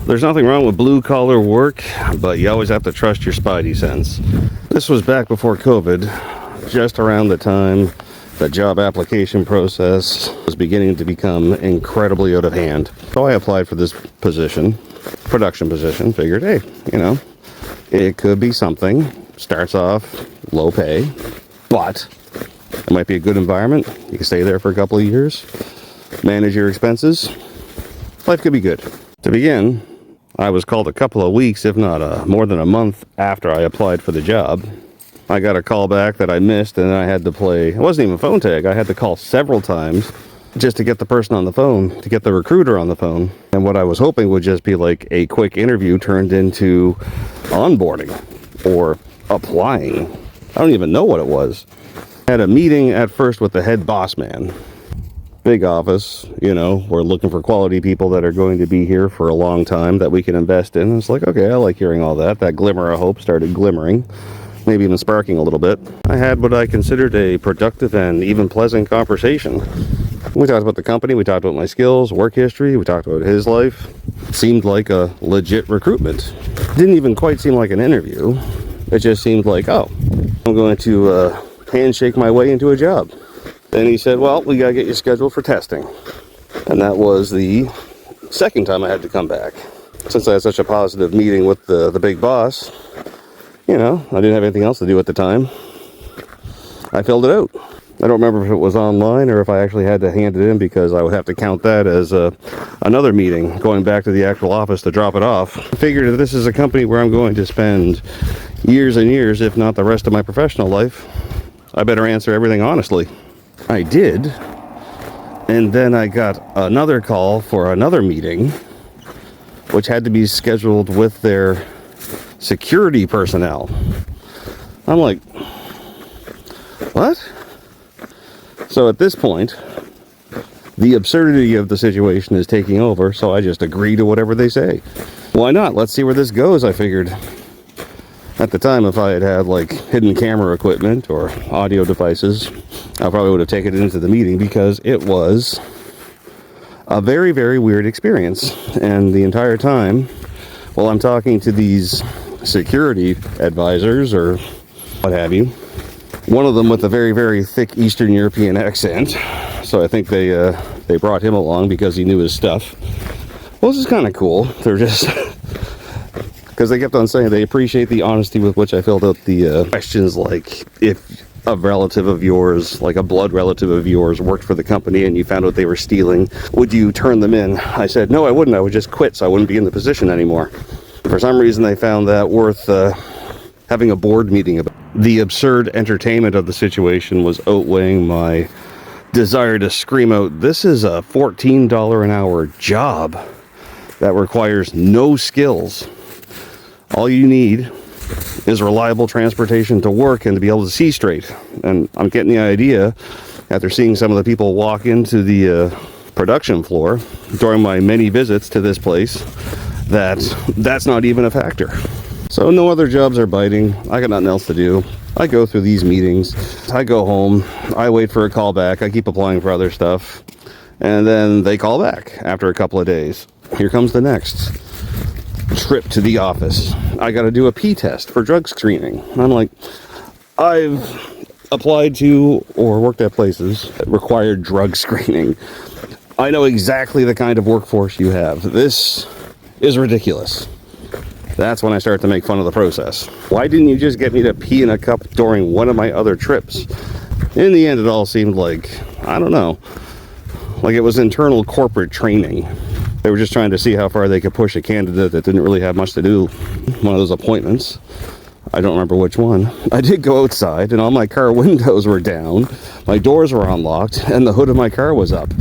There's nothing wrong with blue collar work, but you always have to trust your spidey sense. This was back before COVID, just around the time the job application process was beginning to become incredibly out of hand. So I applied for this position, production position, figured, hey, it could be something. Starts off low pay, but it might be a good environment. You can stay there for a couple of years, manage your expenses. Life could be good. To begin, I was called a couple of weeks, if not more than a month after I applied for the job. I got a call back that I missed, and I had to play, it wasn't even phone tag, I had to call several times just to get the person on the phone, to get the recruiter on the phone. And what I was hoping would just be like a quick interview turned into onboarding or applying. I don't even know what it was. I had a meeting at first with the head boss man. Big office, we're looking for quality people that are going to be here for a long time that we can invest in. And it's like, okay, I like hearing all that. That glimmer of hope started glimmering, maybe even sparking a little bit. I had what I considered a productive and even pleasant conversation. We talked about the company, we talked about my skills, work history, we talked about his life. Seemed like a legit recruitment. Didn't even quite seem like an interview. It just seemed like, oh, I'm going to handshake my way into a job. Then he said, well, we got to get you scheduled for testing. And that was the second time I had to come back. Since I had such a positive meeting with the big boss, I didn't have anything else to do at the time. I filled it out. I don't remember if it was online or if I actually had to hand it in, because I would have to count that as another meeting, going back to the actual office to drop it off. I figured if this is a company where I'm going to spend years and years, if not the rest of my professional life, I better answer everything honestly. I did, and then I got another call for another meeting, which had to be scheduled with their security personnel. I'm like, what? So at this point, the absurdity of the situation is taking over, so I just agree to whatever they say. Why not? Let's see where this goes, I figured. At the time, if I had had like hidden camera equipment or audio devices, I probably would have taken it into the meeting, because it was a very, very weird experience. And the entire time, while I'm talking to these security advisors or what have you, one of them with a very, very thick Eastern European accent, so I think they brought him along because he knew his stuff. Well, this is kind of cool. They're just... because they kept on saying they appreciate the honesty with which I filled out the questions, like if a relative of yours, like a blood relative of yours, worked for the company and you found out they were stealing, would you turn them in? I said, no, I wouldn't. I would just quit, so I wouldn't be in the position anymore. For some reason, they found that worth having a board meeting about. The absurd entertainment of the situation was outweighing my desire to scream out, this is a $14 an hour job that requires no skills. All you need is reliable transportation to work and to be able to see straight. And I'm getting the idea, after seeing some of the people walk into the production floor during my many visits to this place, that that's not even a factor. So no other jobs are biting. I got nothing else to do. I go through these meetings. I go home. I wait for a call back. I keep applying for other stuff. And then they call back after a couple of days. Here comes the next trip to the office. I got to do a P test for drug screening. And I'm like, I've applied to or worked at places that require drug screening. I know exactly the kind of workforce you have. This is ridiculous. That's when I start to make fun of the process. Why didn't you just get me to pee in a cup during one of my other trips? In the end, it all seemed like, I don't know, like it was internal corporate training. They were just trying to see how far they could push a candidate that didn't really have much to do. One of those appointments. I don't remember which one. I did go outside and all my car windows were down. My doors were unlocked and the hood of my car was up.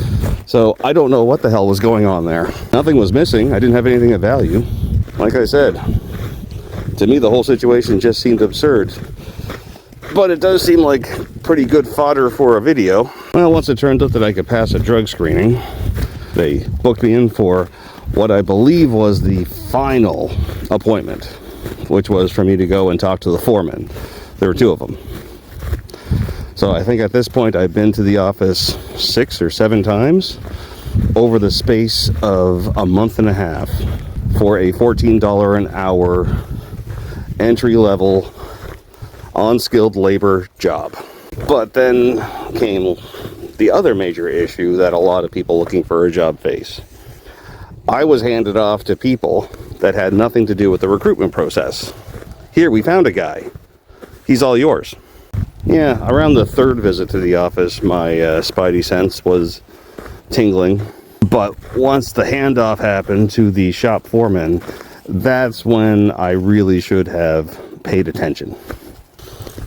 So I don't know what the hell was going on there. Nothing was missing. I didn't have anything of value. Like I said, to me the whole situation just seemed absurd. But it does seem like pretty good fodder for a video. Well, once it turned out that I could pass a drug screening, they booked me in for what I believe was the final appointment, which was for me to go and talk to the foreman. There were two of them. So I think at this point I've been to the office 6 or 7 times over the space of a month and a half. for a $14 an hour entry-level unskilled labor job. But then came the other major issue that a lot of people looking for a job face. I was handed off to people that had nothing to do with the recruitment process. Here, we found a guy. He's all yours. Yeah, around the third visit to the office, my spidey sense was tingling. But once the handoff happened to the shop foreman, that's when I really should have paid attention.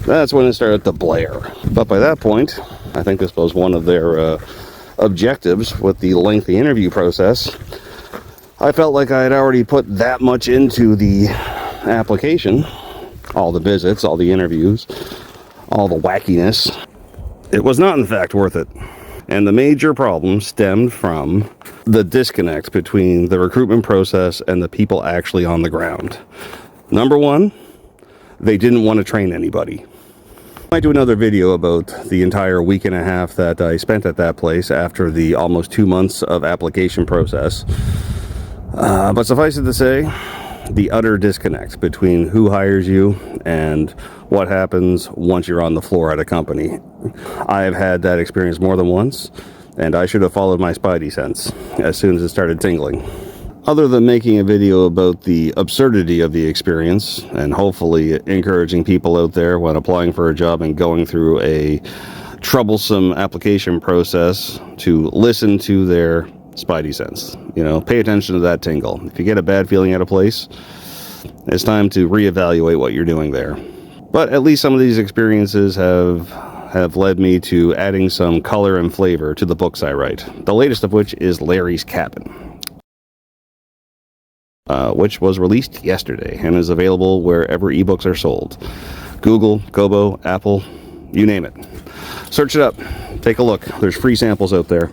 That's when it started to blare. But by that point, I think this was one of their objectives with the lengthy interview process. I felt like I had already put that much into the application. All the visits, all the interviews, all the wackiness. It was not, in fact, worth it. And the major problem stemmed from the disconnect between the recruitment process and the people actually on the ground. Number one, they didn't want to train anybody. I might do another video about the entire week and a half that I spent at that place after the almost 2 months of application process. But suffice it to say, the utter disconnect between who hires you and what happens once you're on the floor at a company. I've had that experience more than once, and I should have followed my spidey sense as soon as it started tingling. Other than making a video about the absurdity of the experience and hopefully encouraging people out there when applying for a job and going through a troublesome application process to listen to their spidey sense. You know, pay attention to that tingle. If you get a bad feeling at a place, it's time to reevaluate what you're doing there. But at least some of these experiences have led me to adding some color and flavor to the books I write. The latest of which is Larry's Cabin, which was released yesterday and is available wherever ebooks are sold. Google, Kobo, Apple, you name it. Search it up. Take a look. There's free samples out there.